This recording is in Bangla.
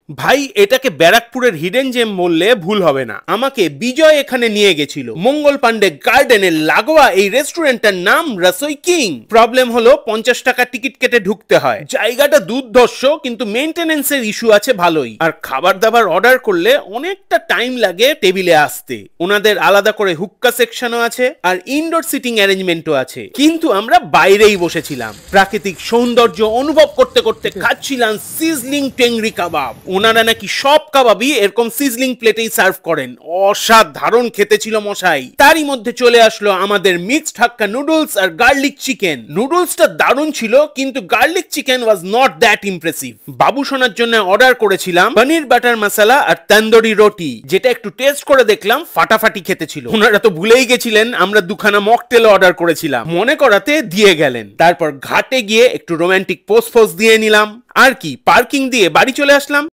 ভাই এটাকে ব্যারাকপুরের হিডেন জেম বললে ভুল হবে না। আমাকে বিজয় এখানে নিয়ে গেছিল। মঙ্গল পান্ডে গার্ডেনের লাগোয়া এই রেস্টুরেন্টটার নাম রসোই কিং। প্রবলেম হলো 50 টাকা টিকিট কেটে ঢুকতে হয়। জায়গাটা দুর্ধর্ষ, কিন্তু মেইনটেনেন্সের ইস্যু আছে ভালোই। আর খাবার দাবার অর্ডার করলে অনেকটা টাইম লাগে টেবিলে আসতে। ওনাদের আলাদা করে হুক্কা সেকশনও আছে আর ইনডোর সিটিং অ্যারেঞ্জমেন্টও আছে। কিন্তু আমরা বাইরেই বসেছিলাম, প্রাকৃতিক সৌন্দর্য অনুভব করতে করতে খাচ্ছিলাম সিজলিং টেংরি কাবাব। ওনারা নাকি সব কাবাবই এরকম সিজলিং প্লেটেই সার্ভ করেন। অসাধারণ খেতে ছিল মশাই। তারই মধ্যে চলে আসলো আমাদের মিক্সড হাক্কা নুডলস আর গার্লিক চিকেন। নুডলসটা দারুণ ছিল, কিন্তু garlic chicken was not that impressive. বাবু সোনার জন্য অর্ডার করেছিলাম পনির বাটার মশলা আর তন্দুরি রুটি, যেটা একটু টেস্ট করে দেখলাম ফাটাফাটি খেতে ছিল। ওনারা তো ভুলেই গেছিলেন আমরা দুখানা মকটেল অর্ডার করেছিলাম, মনে করাতে দিয়ে গেলেন। তারপর ঘাটে গিয়ে একটু রোমান্টিক পোস্ট ফোস্ট দিয়ে নিলাম, আর কি পার্কিং দিয়ে বাড়ি চলে আসলাম।